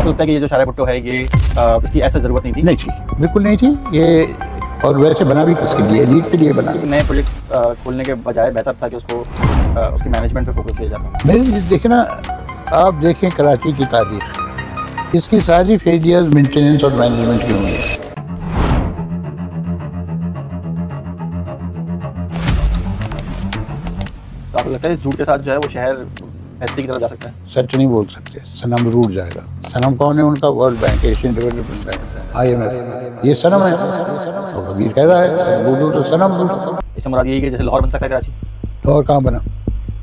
आपको लगता है कि ये जो शारा भुट्टो है ये इसकी ऐसा ज़रूरत नहीं थी? नहीं थी, बिल्कुल नहीं थी ये। और वैसे बना भी किसके लिए, एलीट के लिए बना। नए प्रोजेक्ट खोलने के बजाय बेहतर था कि उसको उसकी मैनेजमेंट पे फोकस किया जाता। मेरे देखें ना, आप देखें कराची की तारीख, इसकी सारी फेलियर्स मेंटेनेंस और मैनेजमेंट की हुई है। तो आपको लगता है झूठ के साथ जो है वो शहर बेहतरी की तरफ जा सकता है? सच नहीं बोल सकते, सनम रूट जाएगा। सनम कौन है उनका? World bank, Asian development bank, IMF, ये सनम है। तो कबीर कह रहा है बोलो तो सनम बोलो। इससे मुराद यही है कि जैसे लाहौर बन सकता है कराची? लाहौर कहाँ बना?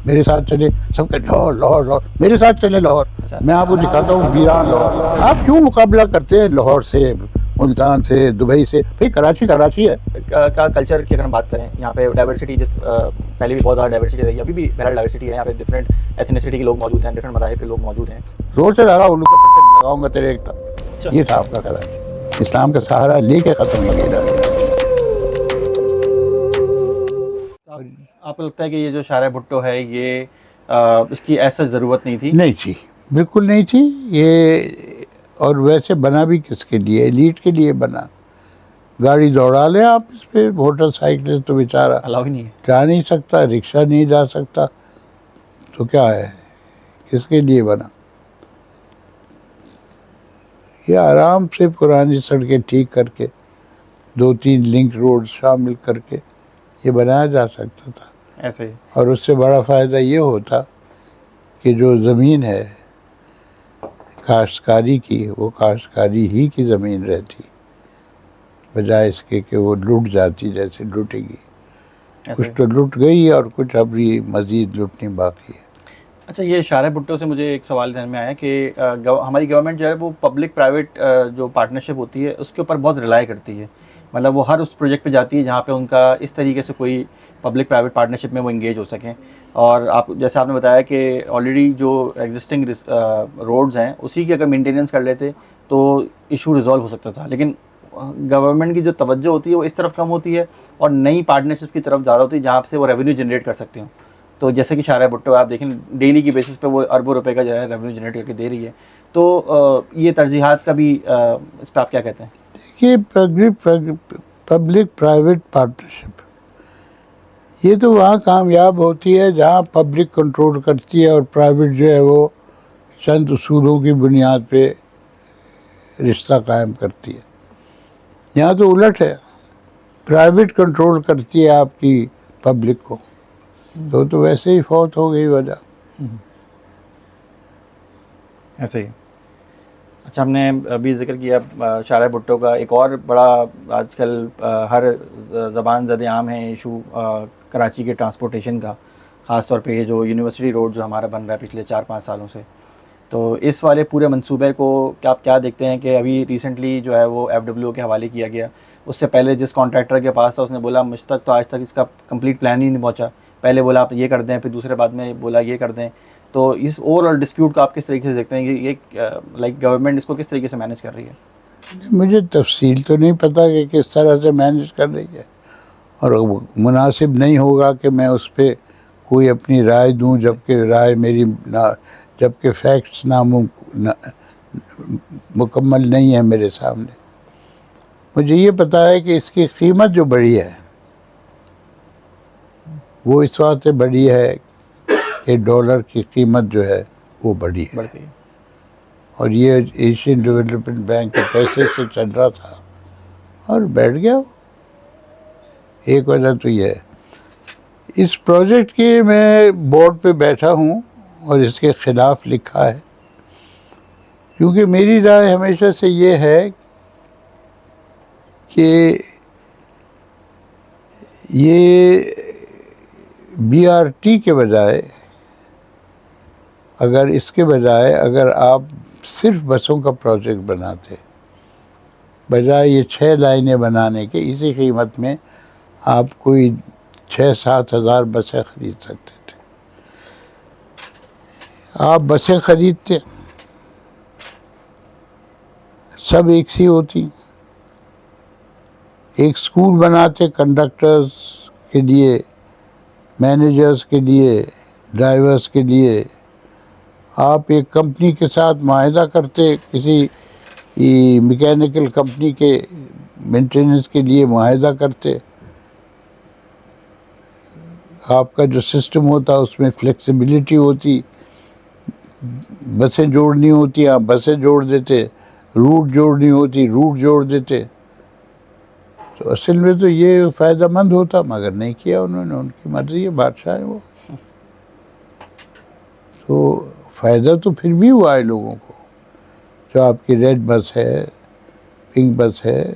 मेरे साथ चले, सबके लाहौर लाहौर लाहौर, मेरे साथ चले लाहौर। अच्छा। मैं आपको दिखाता हूँ वीरान लाहौर। आप क्यों मुकाबला करते हैं लाहौर से, मुल्तान से, दुबई से? भाई कराची कराची है। का कल्चर की अगर हम बात करें, यहाँ पे डाइवर्सिटी जिस पहले भी बहुत ज़्यादा डाइवर्सिटी रही है, अभी भी बहरहाल डाइवर्सिटी है। यहाँ पे डिफरेंट एथनिसिटी के लोग मौजूद हैं, डिफरेंट मज़ाहिब के लोग मौजूद हैं। जोर से लगा उल्लू का लगाऊंगा तेरे एक तक। ये था आपका कराची, इस्लाम का सहारा लेके खत्म हो गया। आपको लगता है कि ये जो शारा भुट्टो है ये इसकी ऐसा ज़रूरत नहीं थी? नहीं थी, बिल्कुल नहीं थी ये। और वैसे बना भी किसके लिए, एलीट के लिए बना। गाड़ी दौड़ा ले आप इस पे, मोटरसाइकिल तो बेचारा अलाउ ही नहीं है। जा नहीं सकता, रिक्शा नहीं जा सकता, तो क्या है, किसके लिए बना? ये आराम से पुरानी सड़कें ठीक करके 2-3 लिंक रोड शामिल करके ये बनाया जा सकता था। ऐसे ही। और उससे बड़ा फ़ायदा ये होता कि जो ज़मीन है काश्तकारी की, वो काश्तकारी ही की ज़मीन रहती, बजाय इसके कि वो लूट जाती जैसे लूटेगी। कुछ तो लूट गई और कुछ अभी मज़ीद लूटनी बाकी है। अच्छा, ये शारा भुट्टो से मुझे एक सवाल ध्यान में आया कि हमारी गवर्नमेंट जो है वो पब्लिक प्राइवेट जो पार्टनरशिप होती है उसके ऊपर बहुत रिलाई करती है। मतलब वो हर उस प्रोजेक्ट पे जाती है जहाँ पे उनका इस तरीके से कोई पब्लिक प्राइवेट पार्टनरशिप में वो इंगेज हो सकें। और आप जैसे आपने बताया कि ऑलरेडी जो एग्जिस्टिंग रोड्स हैं उसी की अगर मेंटेनेंस कर लेते तो इशू रिजॉल्व हो सकता था। लेकिन गवर्नमेंट की जो तवज्जो होती है वो इस तरफ कम होती है और नई पार्टनरशिप की तरफ ज़्यादा होती है जहाँ से वो रेवेन्यू जनरेट कर सकते हो। तो जैसे कि शारा भुट्टो आप देखें डेली की बेसिस पे वो अरबों रुपए का जो है रेवेन्यू जनरेट करके दे रही है। तो ये तरजीहात का भी इस पर आप क्या कहते हैं? देखिए, पब्लिक प्राइवेट पार्टनरशिप ये तो वहाँ कामयाब होती है जहाँ पब्लिक कंट्रोल करती है और प्राइवेट जो है वो चंद उसूलों की बुनियाद पे रिश्ता कायम करती है। यहाँ तो उलट है, प्राइवेट कंट्रोल करती है आपकी पब्लिक को, तो वैसे ही फौत हो गई वजह। ऐसे ही। अच्छा, हमने अभी जिक्र किया शारा भुट्टो का। एक और बड़ा आजकल हर ज़बान ज़द आम है इशू कराची के ट्रांसपोर्टेशन का, ख़ास तौर पे ये जो यूनिवर्सिटी रोड जो हमारा बन रहा है पिछले 4-5 सालों से। तो इस वाले पूरे मंसूबे को आप क्या देखते हैं कि अभी रिसेंटली जो है वो FWO के हवाले किया गया। उससे पहले जिस कॉन्ट्रैक्टर के पास था उसने बोला मुझ तक तो आज तक इसका कंप्लीट प्लान ही नहीं पहुंचा। पहले बोला आप ये कर दें, फिर दूसरे बाद में बोला ये कर दें। तो इस ओवरऑल डिस्प्यूट को आप किस तरीके से देखते हैं कि ये लाइक गवर्नमेंट इसको किस तरीके से मैनेज कर रही है? मुझे तफसील तो नहीं पता कि किस तरह से मैनेज कर रही है, और मुनासिब नहीं होगा कि मैं उस पर कोई अपनी राय दूं जबकि राय मेरी ना, जबकि फैक्ट्स मुकम्मल नहीं है मेरे सामने। मुझे ये पता है कि इसकी कीमत जो बढ़ी है वो इस बात से बढ़ी है कि डॉलर की कीमत जो है वो बढ़ी है, बढ़ती है। और ये एशियन डेवलपमेंट बैंक के पैसे से चल रहा था और बैठ गया। एक वजह तो ये है। इस प्रोजेक्ट के मैं बोर्ड पे बैठा हूँ और इसके ख़िलाफ़ लिखा है, क्योंकि मेरी राय हमेशा से ये है कि ये BRT के बजाय, अगर इसके बजाय अगर आप सिर्फ बसों का प्रोजेक्ट बनाते, बजाय ये 6 लाइनें बनाने के, इसी कीमत में आप कोई 6-7 हज़ार बसें खरीद सकते थे। आप बसें खरीदते, सब एक सी होती, एक स्कूल बनाते कंडक्टर्स के लिए, मैनेजर्स के लिए, ड्राइवर्स के लिए, आप एक कंपनी के साथ माहिदा करते, किसी मैकेनिकल कंपनी के मेंटेनेंस के लिए माहिदा करते, आपका जो सिस्टम होता उसमें फ्लेक्सिबिलिटी होती, बसें जोड़नी होती आप बसें जोड़ देते, रूट जोड़नी होती रूट जोड़ देते। तो असल में तो ये फ़ायदेमंद होता, मगर नहीं किया उन्होंने, उनकी मर्ज़ी है, बादशाह है वो। तो फ़ायदा तो फिर भी हुआ है लोगों को। जो आपकी रेड बस है, पिंक बस है,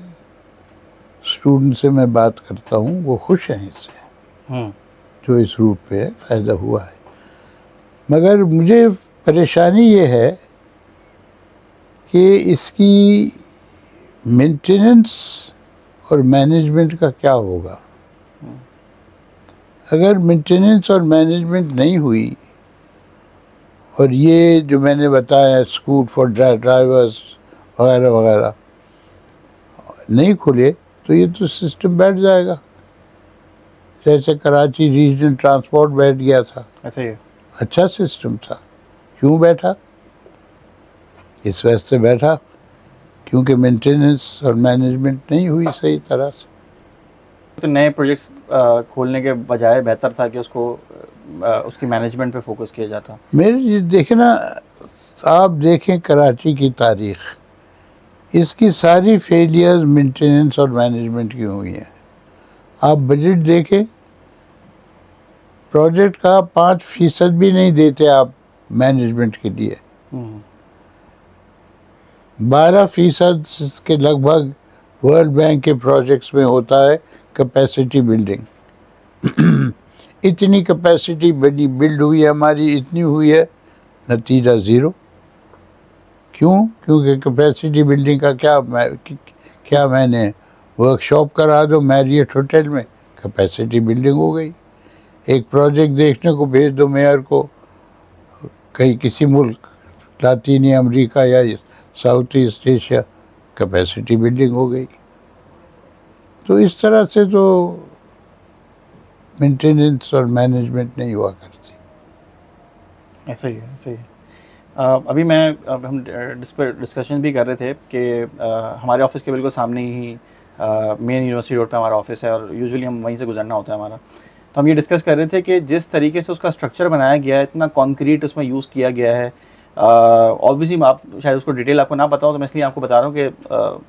स्टूडेंट से मैं बात करता हूँ, वो खुश हैं इससे, जो इस रूट पे है, फ़ायदा हुआ है। मगर मुझे परेशानी ये है कि इसकी मेंटेनेंस और मैनेजमेंट का क्या होगा। अगर मेंटेनेंस और मैनेजमेंट नहीं हुई और ये जो मैंने बताया स्कूल फॉर ड्राइवर्स वगैरह वगैरह नहीं खुले, तो ये तो सिस्टम बैठ जाएगा, जैसे कराची रीजनल ट्रांसपोर्ट बैठ गया था। ऐसा ही है। अच्छा सिस्टम था। क्यों बैठा? इस वजह से बैठा क्योंकि मेंटेनेंस और मैनेजमेंट नहीं हुई सही तरह से। तो नए प्रोजेक्ट्स खोलने के बजाय बेहतर था कि उसको उसकी मैनेजमेंट पे फोकस किया जाता। मेरे देखें ना, आप देखें कराची की तारीख, इसकी सारी फेलियर्स मेंटेनेंस और मैनेजमेंट की हुई हैं। आप बजट देखें, प्रोजेक्ट का 5% भी नहीं देते आप मैनेजमेंट के लिए। 12% के लगभग वर्ल्ड बैंक के प्रोजेक्ट्स में होता है कैपेसिटी बिल्डिंग। इतनी कैपेसिटी बड़ी बिल्ड हुई है हमारी, इतनी हुई है, नतीजा ज़ीरो। क्यों? क्योंकि कैपेसिटी बिल्डिंग का क्या मैंने वर्कशॉप करा दो मैरियट होटल में, कैपेसिटी बिल्डिंग हो गई। एक प्रोजेक्ट देखने को भेज दो मेयर को कहीं किसी मुल्क, लातीनी अमेरिका या south east Asia, capacity building हो गई। तो इस तरह से तो मेंटेनेंस और मैनेजमेंट नहीं हुआ करती। ऐसा ही है, ऐसा ही है। अभी हम डिस्कशन भी कर रहे थे कि हमारे ऑफिस के बिल्कुल सामने ही मेन यूनिवर्सिटी रोड पे हमारा ऑफिस है और यूजुअली हम वहीं से गुजरना होता है हमारा। तो हम ये डिस्कस कर रहे थे कि जिस तरीके से उसका स्ट्रक्चर बनाया गया है, इतना कंक्रीट उसमें यूज़ किया गया है। ऑब्वियसली आप शायद उसको डिटेल आपको ना पता हो, तो मैं इसलिए आपको बता रहा हूँ कि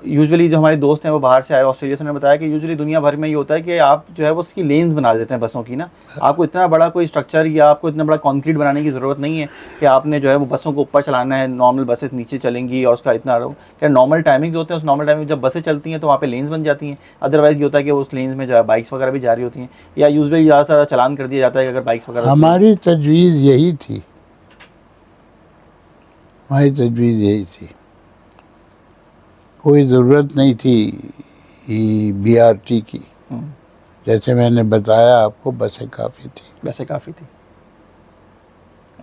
यूजुअली जो हमारे दोस्त हैं वो बाहर से आए ऑस्ट्रेलिया से, उन्होंने बताया कि यूजुअली दुनिया भर में ये होता है कि आप जो है वो उसकी लेन्स बना देते हैं बसों की ना। आपको इतना बड़ा कोई स्ट्रक्चर या आपको इतना बड़ा कंक्रीट बनाने की ज़रूरत नहीं है कि आपने जो है वो बसों को ऊपर चलाना है, नॉर्मल बसेस नीचे चलेंगी और उसका इतना क्या नॉर्मल टाइमिंग्स होते हैं, उस नॉर्मल टाइमिंग जब बसें चलती हैं तो वहाँ पे लेन्स बन जाती हैं। अदरवाइज़ ये होता है कि उस लेन्स में जो है बाइक्स वगैरह भी जा रही होती हैं, या यूजुअली ज़्यादातर चालान कर दिया जाता है कि अगर बाइक्स वगैरह। हमारी तजवीज़ यही थी, हमारी तजवीज़ यही थी। कोई ज़रूरत नहीं थी BRT की। जैसे मैंने बताया आपको, बसें काफ़ी थी, वैसे काफ़ी थी।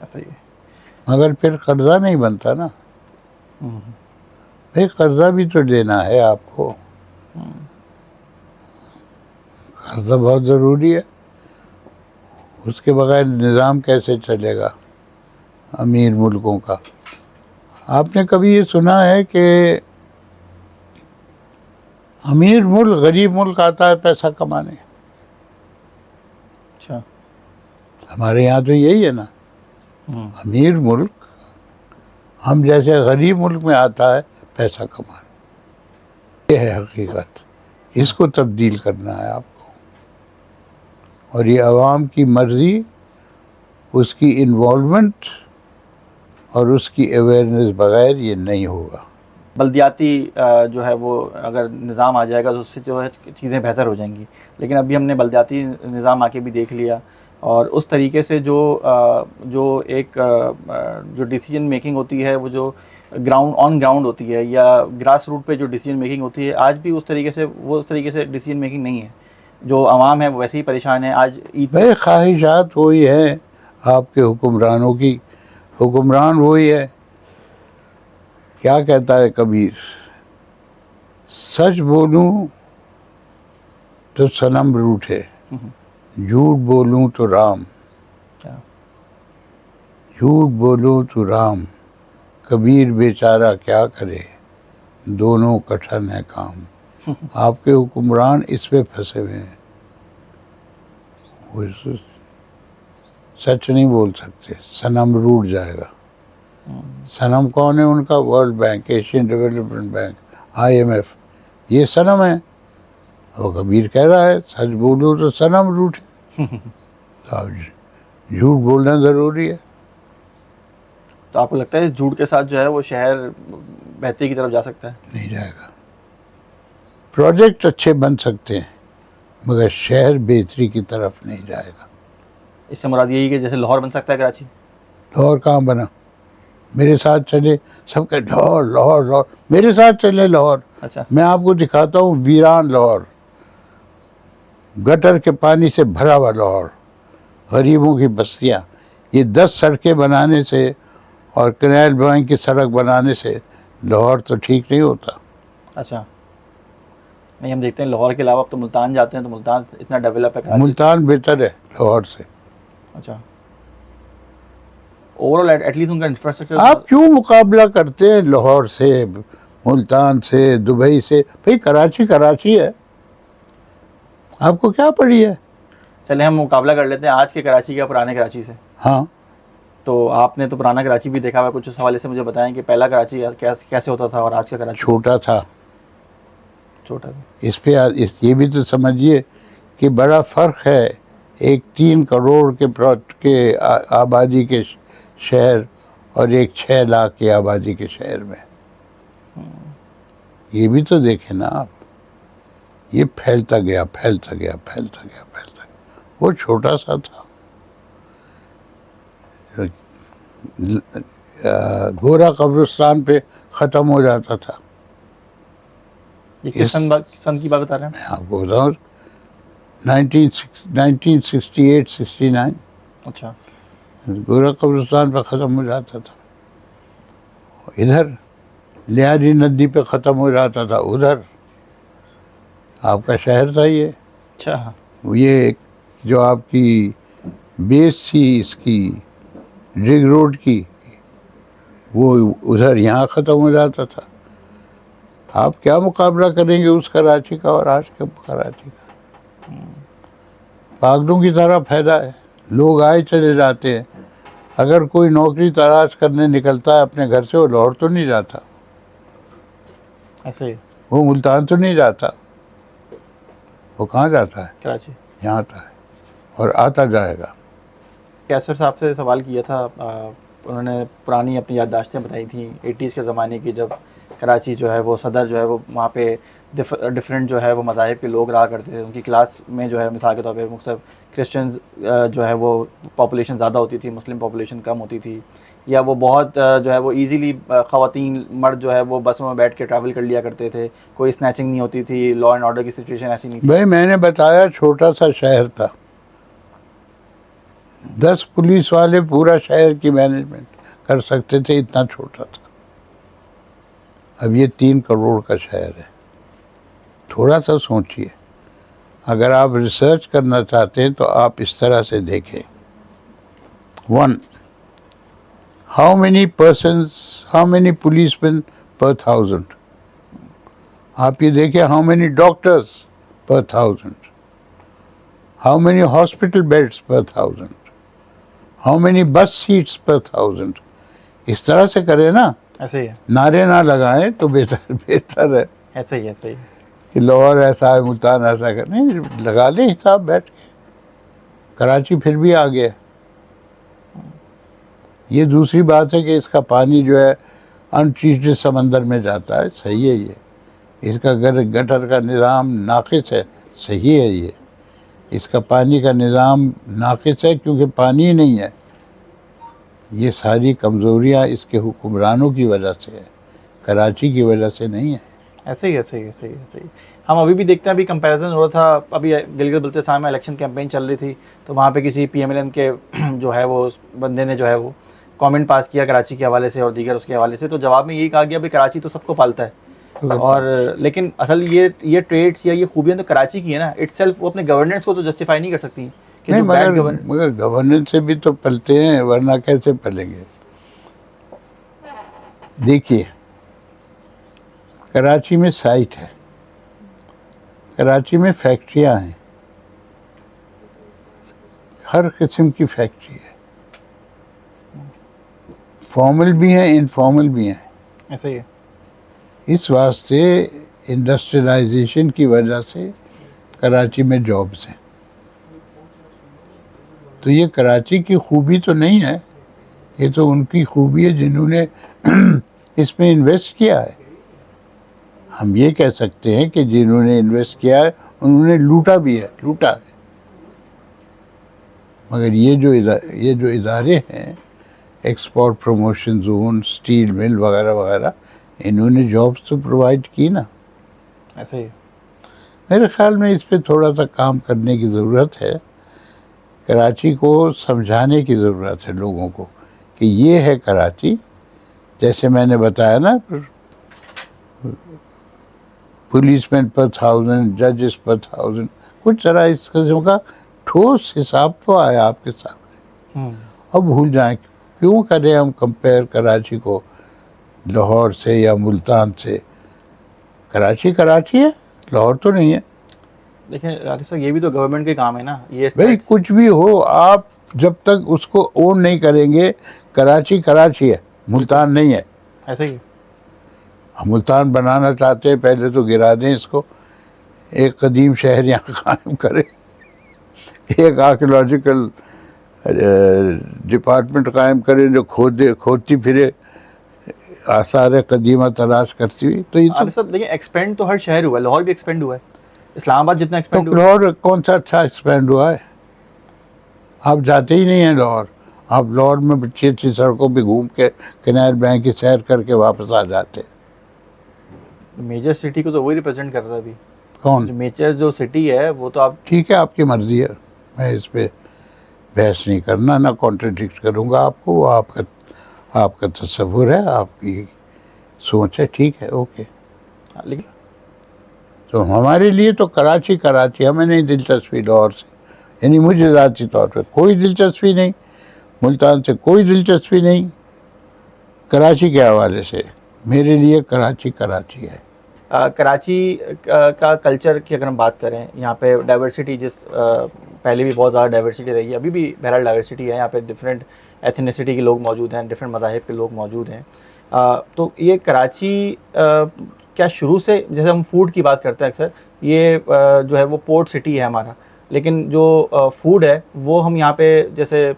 ऐसा ही है। मगर फिर कर्जा नहीं बनता ना भाई, कर्जा भी तो देना है आपको। कर्जा बहुत ज़रूरी है, उसके बगैर निज़ाम कैसे चलेगा अमीर मुल्कों का। आपने कभी ये सुना है कि अमीर मुल्क गरीब मुल्क आता है पैसा कमाने? अच्छा। हमारे यहाँ तो यही है ना, अमीर मुल्क हम जैसे गरीब मुल्क में आता है पैसा कमाने। ये है हकीकत, इसको तब्दील करना है आपको। और ये आवाम की मर्ज़ी, उसकी इन्वॉल्वमेंट और उसकी अवेयरनेस बगैर ये नहीं होगा। बल्दियाती जो है वो अगर निज़ाम आ जाएगा तो उससे जो है चीज़ें बेहतर हो जाएंगी। लेकिन अभी हमने बल्दियाती निज़ाम आके भी देख लिया, और उस तरीके से जो जो डिसीजन मेकिंग होती है, वो जो ऑन ग्राउंड होती है या ग्रास रूट पे जो डिसीजन मेकिंग होती है, आज भी उस तरीके से डिसीजन मेकिंग नहीं है। जो आवाम है वो वैसे ही परेशान है। आज भाई ख्वाहिशात वही है आपके हुक्मरानों की, हुक्मरान वही है। क्या कहता है कबीर, सच बोलूं तो सनम रूठे, झूठ बोलूं तो राम। झूठ बोलो तो राम, कबीर बेचारा क्या करे, दोनों कठिन है काम। आपके हुक्मरान इस पे फंसे हुए हैं, वो सच नहीं बोल सकते, सनम रूठ जाएगा। सनम कौन है उनका? World bank, Asian development bank, IMF, ये सनम है। वो कबीर कह रहा है सच बोलो तो सनम रूठे। तो अब झूठ बोलना ज़रूरी है। तो आपको लगता है इस झूठ के साथ जो है वो शहर बेहतरी की तरफ जा सकता है? नहीं जाएगा। प्रोजेक्ट अच्छे बन सकते हैं मगर शहर बेहतरी की तरफ नहीं जाएगा। इससे मुराद यही कि जैसे लाहौर बन सकता है कराची? लाहौर कहाँ बना? मेरे साथ चले, सबके लाहौर लाहौर लाहौर, मेरे साथ चले लाहौर। अच्छा। मैं आपको दिखाता हूँ वीरान लाहौर, गटर के पानी से भरा हुआ लाहौर, गरीबों की बस्तियाँ। ये 10 सड़कें बनाने से और कैनाल ड्राइंग की सड़क बनाने से लाहौर तो ठीक नहीं होता। अच्छा। नहीं, हम देखते हैं लाहौर के अलावा अब तो मुल्तान जाते हैं तो मुल्तान इतना डेवलप है कराची। मुल्तान बेहतर है लाहौर से। अच्छा। ओवरऑल एटलीस्ट उनका इंफ्रास्ट्रक्चर। आप क्यों मुकाबला करते हैं लाहौर से, मुल्तान से, दुबई से? भाई कराची कराची है, आपको क्या पड़ी है? चले हम मुकाबला कर लेते हैं आज के कराची का पुराने कराची से। हाँ, तो आपने तो पुराना कराची भी देखा हुआ, कुछ उस हवाले से मुझे बताएं कि पहला कराची कैसे होता था और आज का कराची। छोटा था। छोटा था। इस पे ये भी तो समझिए कि बड़ा फ़र्क है एक 3 करोड़ के आबादी के शहर और एक 6 लाख की आबादी के शहर में। ये भी तो देखें ना आप, ये फैलता गया फैलता गया फैलता गया फैलता गया। वो छोटा सा था, गोरा कब्रिस्तान पे ख़त्म हो जाता था। ये किस सन की बात बता रहे हैं? मैं आपको बताऊँ 1968-69। अच्छा। गोरा कब्रिस्तान पे ख़त्म हो जाता था। इधर लियारी नदी पे ख़त्म हो जाता था, उधर आपका शहर था ये। अच्छा। ये जो आपकी बेस थी इसकी रिग रोड की, वो उधर यहाँ ख़त्म हो जाता था। आप क्या मुकाबला करेंगे उस कराची का और आज के कराची का? पागलों की तरह फायदा है, लोग आए चले जाते हैं। अगर कोई नौकरी तलाश करने निकलता है अपने घर से, वो लाहौर तो नहीं जाता, ऐसे ही वो मुल्तान तो नहीं जाता, वो कहाँ जाता है? कराची। यहाँ आता है और आता जाएगा। कैसर साहब से सवाल किया था, उन्होंने पुरानी अपनी याददाश्तें बताई थी 80s के ज़माने की, जब कराची जो है वो सदर जो है वो वहाँ पे डिफरेंट जो है वो मज़ाहिब के लोग रहा करते थे। उनकी क्लास में जो है मिसाल के तौर पे मुख्तलिफ क्रिश्चियंस जो है वो पॉपुलेशन ज़्यादा होती थी, मुस्लिम पॉपुलेशन कम होती थी, या वो बहुत जो है वो इजीली ख़वातीन मर्द जो है वो बसों में बैठ के ट्रैवल कर लिया करते थे, कोई स्नैचिंग नहीं होती थी, लॉ एंड ऑर्डर की सिचुएशन ऐसी नहीं थी। भाई मैंने बताया छोटा सा शहर था, 10 पुलिस वाले पूरा शहर की मैनेजमेंट कर सकते थे, इतना छोटा था। अब ये 3 करोड़ का शहर है। थोड़ा सा सोचिए, अगर आप रिसर्च करना चाहते हैं तो आप इस तरह से देखें। 1, हाउ मेनी पुलिसमैन पर 1000? आप ये देखिए, हाउ मेनी डॉक्टर्स पर 1000? हाउ मेनी हॉस्पिटल बेड्स पर 1000? हाउ मेनी बस सीट्स पर 1000? इस तरह से करें ना, ऐसे ही है, नारे ना लगाएं तो बेहतर है। ऐसे ही ऐसे ही कि लाहौर ऐसा है, मुल्तान ऐसा है, नहीं लगा लें हिसाब बैठ के। कराची फिर भी आ गया। ये दूसरी बात है कि इसका पानी जो है अनट्रीटेड समंदर में जाता है, सही है ये। इसका गटर का निज़ाम नाक़िस है, सही है ये। इसका पानी का निज़ाम नाक़िस है क्योंकि पानी नहीं है। ये सारी कमज़ोरियाँ इसके हुक्मरानों की वजह से है, कराची की वजह से नहीं है। ऐसे ही ऐसे ही ऐसे ही ऐसे ही हम अभी भी देखते हैं, अभी कंपैरिजन हो रहा था, अभी गिलगित बल्तिस्तान में इलेक्शन कैंपेन चल रही थी, तो वहाँ पे किसी PMLN के जो है वो बंदे ने जो है वो कमेंट पास किया कराची के हवाले से और दीगर उसके हवाले से, तो जवाब में यही कहा गया भाई कराची तो सबको पालता है, और लेकिन असल ये ट्रेड्स या ये खूबियाँ तो कराची की है ना इटसेल्फ, वो अपने गवर्नेंस को तो जस्टिफाई नहीं कर सकती कि नहीं, जो बैड मगर गवर्नेंस से भी तो पलते हैं, वरना कैसे पलेंगे। देखिए, कराची में साइट है, कराची में फैक्ट्रियां हैं, हर किस्म की फैक्ट्री है, फॉर्मल भी हैं, इनफॉर्मल भी हैं। ऐसा ही है। इस वास्ते इंडस्ट्रियलाइजेशन की वजह से कराची में जॉब्स हैं। तो ये कराची की खूबी तो नहीं है, ये तो उनकी खूबी है जिन्होंने इसमें इन्वेस्ट किया है। हम ये कह सकते हैं कि जिन्होंने इन्वेस्ट किया है उन्होंने लूटा भी है, लूटा है। मगर ये जो इदारे हैं, export promotion zone, steel mill वगैरह वगैरह, इन्होंने जॉब्स तो प्रोवाइड की ना। ऐसा ही है। मेरे ख्याल में इस पे थोड़ा सा काम करने की ज़रूरत है। कराची को समझाने की ज़रूरत है लोगों को कि ये है कराची। जैसे मैंने बताया ना, पुलिसमैन पर 1000, जजेस पर 1000, कुछ तरह इस किस्म का ठोस हिसाब तो आया आपके सामने। अब भूल जाएं, क्यों करें हम कंपेयर कराची को लाहौर से या मुल्तान से। कराची कराची है, लाहौर तो नहीं है। देखिए राठी साहब, ये भी तो गवर्नमेंट के काम है ना, ये भाई कुछ भी हो, आप जब तक उसको ओन नहीं करेंगे, कराची कराची है, मुल्तान नहीं है। ऐसा ही है। हम मुल्तान बनाना चाहते हैं, पहले तो गिरा दें इसको, एक कदीम शहर यहाँ कायम करें, एक आर्कियोलॉजिकल डिपार्टमेंट कायम करें जो खोदती फिरे आसार कदीमा तलाश करती हुई। तो ये तो सब देखिए, एक्सपेंड तो हर शहर हुआ है, लाहौर भी एक्सपेंड हुआ है, इस्लामाबाद जितना एक्सपेंड तो हुआ है। लाहौर कौन सा अच्छा एक्सपेंड हुआ है? आप जाते ही नहीं हैं लाहौर। आप लाहौर में अच्छी अच्छी सड़कों पे घूम के कैनाल बैंक की सैर करके वापस आ जाते हैं। मेजर सिटी को तो वही रिप्रेजेंट कर रहा है अभी। कौन? जो मेजर जो सिटी है वो तो आप, ठीक है, आपकी मर्जी है, मैं इस पे बहस नहीं करना, ना कॉन्ट्रडिक्ट करूँगा आपको। वो आपका तस्वुर है, आपकी सोच है, ठीक है, ओके। लेकिन तो हमारे लिए तो कराची कराची, हमें नहीं दिलचस्पी लाहौर से, यानी मुझे ज़ाती तौर पर कोई दिलचस्पी नहीं, मुल्तान से कोई दिलचस्पी नहीं। कराची के हवाले से मेरे लिए कराची कराची है। कराची का कल्चर की अगर हम बात करें, यहाँ पे डाइवर्सिटी पहले भी बहुत ज़्यादा डाइवर्सिटी रही है, अभी भी बहरहाल डाइवर्सिटी है। यहाँ पे डिफरेंट एथनिसिटी के लोग मौजूद हैं, डिफरेंट मज़ाहिब के लोग मौजूद हैं। तो ये कराची क्या शुरू से, जैसे हम फूड की बात करते हैं अक्सर, ये जो है वो पोर्ट सिटी है हमारा, लेकिन जो फूड है वो हम यहाँ पे जैसे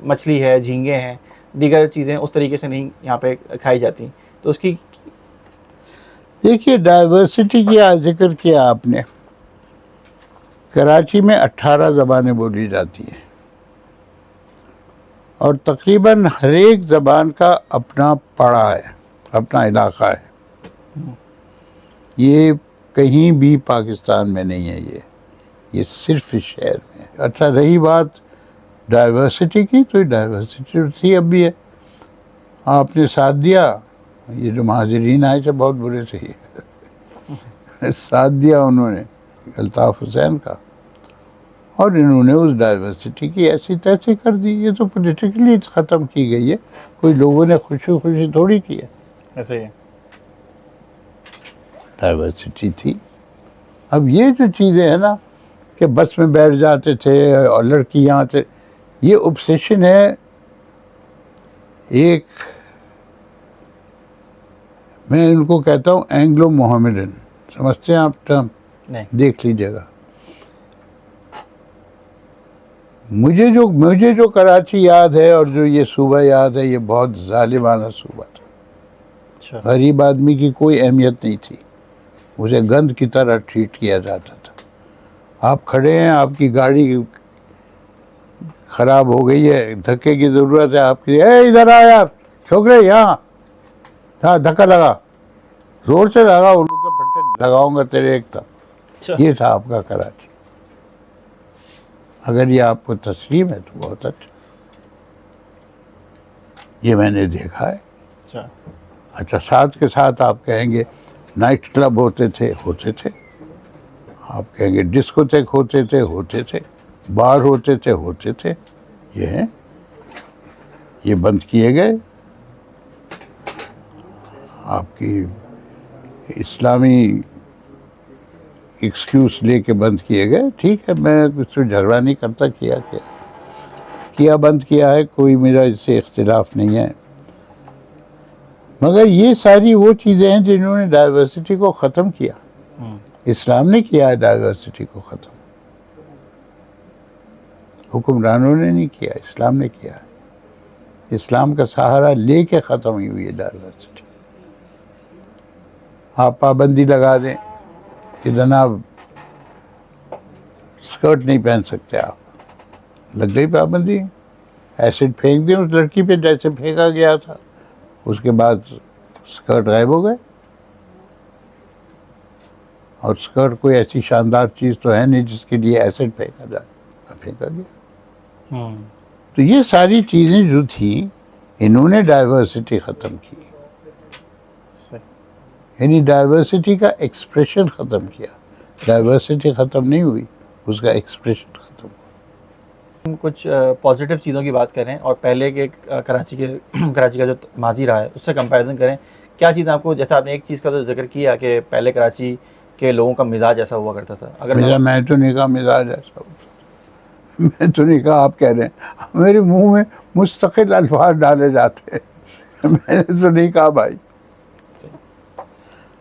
मछली है, झींगे हैं, दीगर चीज़ें उस तरीके से नहीं यहाँ पे खाई जाती। तो उसकी देखिए, डाइवर्सिटी की जिक्र किया आपने। कराची में 18 ज़बानें बोली जाती हैं और तकरीबन हर एक ज़बान का अपना पड़ा है, अपना इलाका है। ये कहीं भी पाकिस्तान में नहीं है, ये सिर्फ इस शहर में है। अच्छा, रही बात डाइवर्सिटी की, तो डाइवर्सिटी थी, अब भी है। आपने साथ दिया, ये जो महाजरीन आए थे बहुत बुरे थे, साथ दिया उन्होंने अल्ताफ़ हुसैन का, और इन्होंने उस डाइवर्सिटी की ऐसी तैसी कर दी। ये तो पॉलिटिकली ख़त्म की गई है, कोई लोगों ने खुशी खुशी थोड़ी की है। ऐसे ही डाइवर्सिटी थी। अब ये जो चीज़ें हैं ना कि बस में बैठ जाते थे और लड़की यहाँ से, ये ऑब्सेशन है। एक मैं इनको कहता हूँ एंग्लो मोहम्मदन, समझते हैं आप टर्म? नहीं। देख लीजिएगा। मुझे जो कराची याद है और जो ये सूबा याद है, ये बहुत जालिमाना सूबा था। अच्छा। गरीब आदमी की कोई अहमियत नहीं थी, उसे गंद की तरह ट्रीट किया जाता था। आप खड़े हैं, आपकी गाड़ी खराब हो गई है, धक्के की ज़रूरत है आपकी, इधर आ यार छोकरे, यहाँ हाँ धक्का लगा, जोर से लगा, उल्लू के फट्टे लगाऊंगा तेरे एक तक। अच्छा। ये था आपका कराची। अगर ये आपको तस्लीम है तो बहुत अच्छा, ये मैंने देखा है। अच्छा, साथ के साथ आप कहेंगे नाइट क्लब होते थे, आप कहेंगे डिस्कोथेक होते थे। बार होते थे, ये हैं, ये बंद किए गए। आपकी इस्लामी एक्सक्यूज़ लेके बंद किए गए, ठीक है, मैं उससे झगड़ा नहीं करता, किया बंद किया है, कोई मेरा इससे इख्तिलाफ नहीं है। मगर ये सारी वो चीज़ें हैं जिन्होंने डाइवर्सिटी को ख़त्म किया। इस्लाम ने किया है डाइवर्सिटी को ख़त्म, हुक्मरानों ने नहीं किया, इस्लाम ने किया है। इस्लाम का सहारा लेके ख़त्म हुई है डाइवर्सिटी। आप पाबंदी लगा दें कि जनाब स्कर्ट नहीं पहन सकते आप, लग गई पाबंदी। एसिड फेंक दें उस लड़की पे जैसे फेंका गया था, उसके बाद स्कर्ट गायब हो गए। और स्कर्ट कोई ऐसी शानदार चीज़ तो है नहीं जिसके लिए एसिड फेंका जाए, फेंका गया। तो ये सारी चीज़ें जो थी, इन्होंने डाइवर्सिटी ख़त्म की, यानी डाइवर्सिटी का एक्सप्रेशन ख़त्म किया। डाइवर्सिटी ख़त्म नहीं हुई, उसका एक्सप्रेशन ख़त्म। हम कुछ पॉजिटिव चीज़ों की बात करें और पहले के कराची का जो माजी रहा है उससे कंपैरिजन करें, क्या चीज़ आपको, जैसा आपने एक चीज़ का तो जिक्र किया कि पहले कराची के लोगों का मिजाज ऐसा हुआ करता था। अगर मैं तो नहीं कहा मिजाज ऐसा होता, मैं तो नहीं कहा, आप कह रहे हैं, मेरे मुंह में मुस्तकिल अल्फाज डाले जाते हैं। मैंने तो नहीं कहा भाई,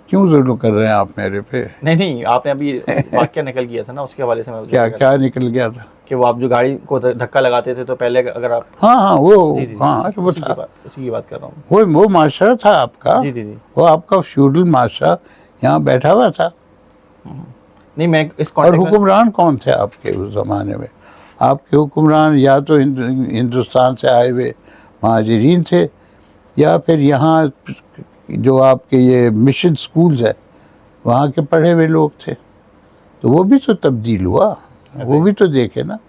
क्यों जुल्म कर रहे हैं आप मेरे पे? नहीं, आपने अभी वाक्य निकल गया था ना, उसके हवाले से मैं क्या निकल गया था कि वो आप जो गाड़ी को धक्का लगाते थे तो पहले अगर आप हाँ वो जी, जी, हाँ जी, वो उसी था, की बात कर रहा हूँ। वो माशरा था आपका। जी, वो आपका फ्यूडल माशरा यहाँ बैठा हुआ था। नहीं, मैं इस और हुक्मरान कौन थे आपके उस ज़माने में? आपके हुक्मरान या तो हिंदुस्तान से आए हुए महाजरीन थे, या फिर यहाँ जो आपके ये मिशन स्कूल्स है वहाँ के पढ़े हुए लोग थे। तो वो भी तो तब्दील हुआ, वो भी तो देखे ना,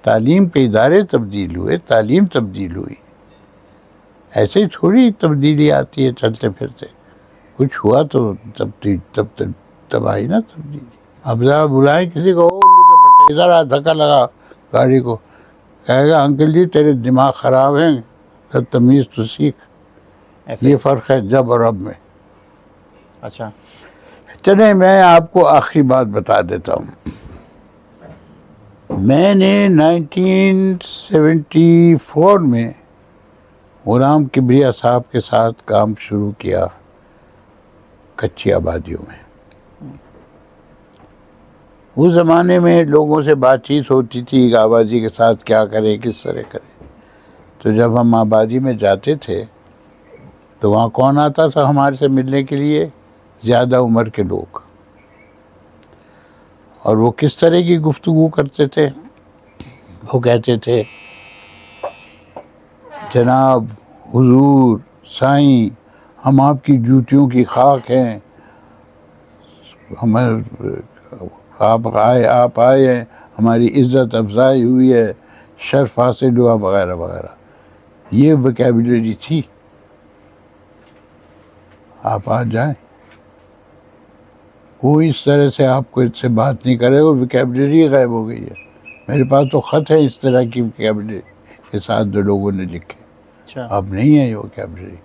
तालीम के इदारे तब्दील हुए, तालीम तब्दील हुई। ऐसे ही थोड़ी तब्दीली आती है चलते फिरते, कुछ हुआ तो तब आई ना तब्दीली। अब ज़रा बुलाए किसी को, इधर आ, धक्का लगा गाड़ी को, कहेगा अंकल जी तेरे दिमाग ख़राब हैं, तो तमीज़ तो सीख। ये फ़र्क है जब और अब में। अच्छा, चले मैं आपको आखिरी बात बता देता हूँ। मैंने 1974 में गुलाम किबरिया साहब के साथ काम शुरू किया कच्ची आबादियों में। उस ज़माने में लोगों से बातचीत होती थी, आबादी के साथ क्या करें, किस तरह करें। तो जब हम आबादी में जाते थे तो वहाँ कौन आता था हमारे से मिलने के लिए? ज़्यादा उम्र के लोग। और वो किस तरह की गुफ्तगू करते थे? वो कहते थे, जनाब हुजूर साईं, हम आपकी जूतियों की खाक हैं, आप आए हैं, हमारी इज़्ज़त अफजाई हुई है, शर्फ हासिल हुआ, वगैरह वगैरह। ये वोकैबुलरी थी। आप आ जाएं, कोई इस तरह से आपको इससे बात नहीं करे, वो वोकैबुलरी गायब हो गई है। मेरे पास तो ख़त है इस तरह की वोकैबुलरी के साथ जो लोगों ने लिखे। अच्छा, अब नहीं है ये वोकैबुलरी।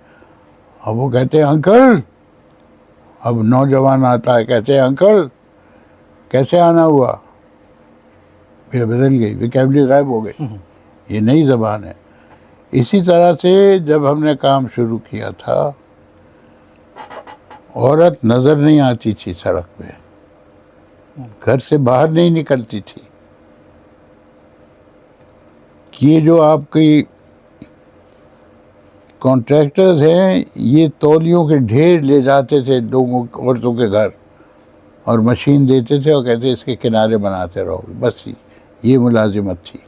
अब वो कहते हैं अंकल, अब नौजवान आता है, कहते हैं अंकल कैसे आना हुआ, फिर बदल गई, वोकैबुलरी गायब हो गई। ये नई ज़बान है। इसी तरह से जब हमने काम शुरू किया था, औरत नज़र नहीं आती थी सड़क पे, घर से बाहर नहीं निकलती थी। ये जो आपकी कॉन्ट्रैक्टर्स हैं, ये तौलियों के ढेर ले जाते थे लोगों, औरतों के घर, और मशीन देते थे और कहते इसके किनारे बनाते रहो, बस ये मुलाजिमत थी।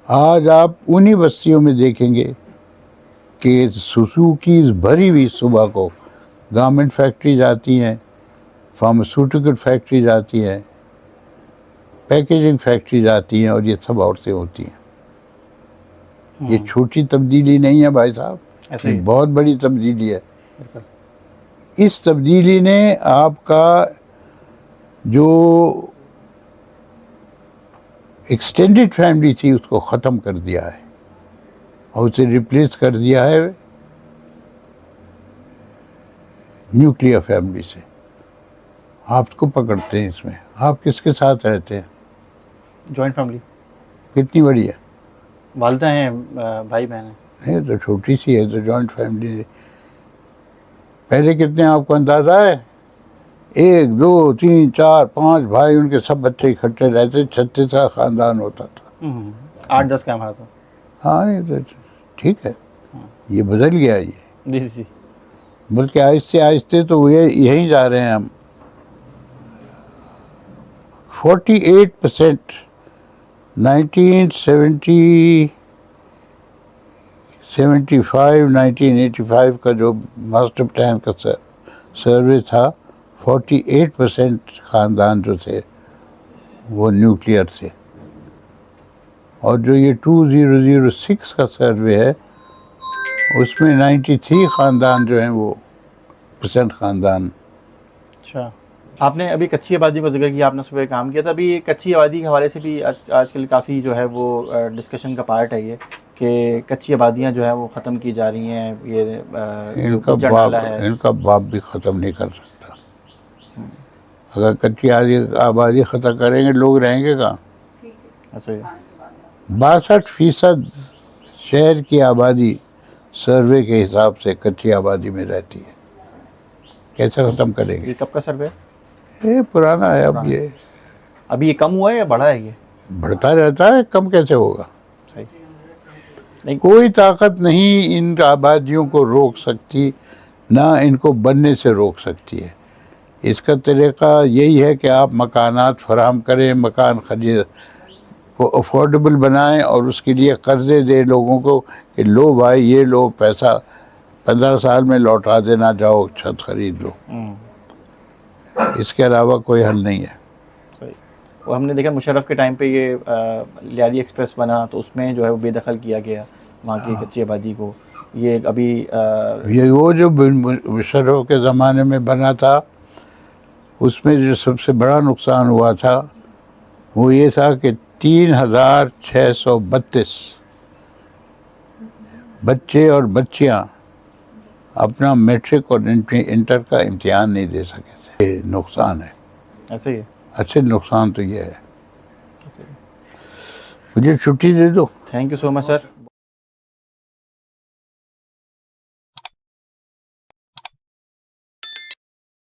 आज आप उन्हीं बस्तियों में देखेंगे कि सुजुकीज़ भरी हुई, सुबह को गारमेंट फैक्ट्री जाती हैं, फार्मास्यूटिकल फैक्ट्री जाती हैं, पैकेजिंग फैक्ट्री जाती हैं, और ये सब औरतें होती हैं। ये छोटी तब्दीली नहीं है भाई साहब, ये बहुत बड़ी तब्दीली है। इस तब्दीली ने आपका जो एक्सटेंडेड फैमिली थी उसको ख़त्म कर दिया है और उसे रिप्लेस कर दिया है न्यूक्लियर फैमिली से। आपको पकड़ते हैं इसमें। आप किसके साथ रहते हैं? Joint family. कितनी बड़ी है? वालदा हैं, भाई बहन हैं। नहीं तो छोटी सी है तो जॉइंट फैमिली। पहले कितने आपको अंदाज़ा है? 1 2 3 4 5 भाई, उनके सब बच्चे इकट्ठे रहते, 36 का ख़ानदान होता था। 8-10 का हमारा तो। हाँ ये तो ठीक है, ये बदल गया ये, जी जी। बल्कि आहिस्ते आहिस्ते तो ये यहीं जा रहे हैं हम। 48% 1975 का जो मास्टर प्लान का सर्वे था, 48% ख़ानदान जो थे वो न्यूक्लियर थे। और जो ये 2006 का सर्वे है उसमें 93 ख़ानदान जो हैं वो % ख़ानदान। अच्छा, आपने अभी कच्ची आबादी का जिक्र किया, आपने सुबह काम किया था। अभी ये कच्ची आबादी के हवाले से भी आजकल काफ़ी जो है वो डिस्कशन का पार्ट है ये, कि कच्ची आबादियाँ जो है वो ख़त्म की जा रही हैं। ये इनका बाप भी ख़त्म नहीं कर सकता। अगर कच्ची आबादी ख़त्म करेंगे लोग रहेंगे कहाँ? ऐसा ही 62% शहर की आबादी सर्वे के हिसाब से कच्ची आबादी में रहती है। कैसे ख़त्म करेंगे? ये कब का सर्वे? ये पुराना है। अब ये अभी ये कम हुआ है या बढ़ा है? ये बढ़ता रहता है, कम कैसे होगा? सही नहीं। कोई ताकत नहीं इन आबादियों को रोक सकती, ना इनको बनने से रोक सकती है। इसका तरीक़ा यही है कि आप मकानात फराहम करें, मकान खरीद को अफोर्डेबल बनाएं और उसके लिए कर्ज़े दें लोगों को कि लो भाई ये लो पैसा, 15 साल में लौटा देना, जाओ छत खरीद लो। इसके अलावा कोई हल नहीं है। सही। वो हमने देखा मुशर्रफ के टाइम पे ये लियारी एक्सप्रेस बना तो उसमें जो है वो बेदखल किया गया वहाँ की कच्ची आबादी को। ये अभी ये वो जो मुशर्रफ के ज़माने में बना था उसमें जो सबसे बड़ा नुकसान हुआ था वो ये था कि 3632 बच्चे और बच्चियां अपना मैट्रिक और इंटर का इम्तिहान नहीं दे सके थे। ये नुकसान है। ऐसे ही है। अच्छे नुकसान तो ये है। मुझे छुट्टी दे दो। Thank you so much sir.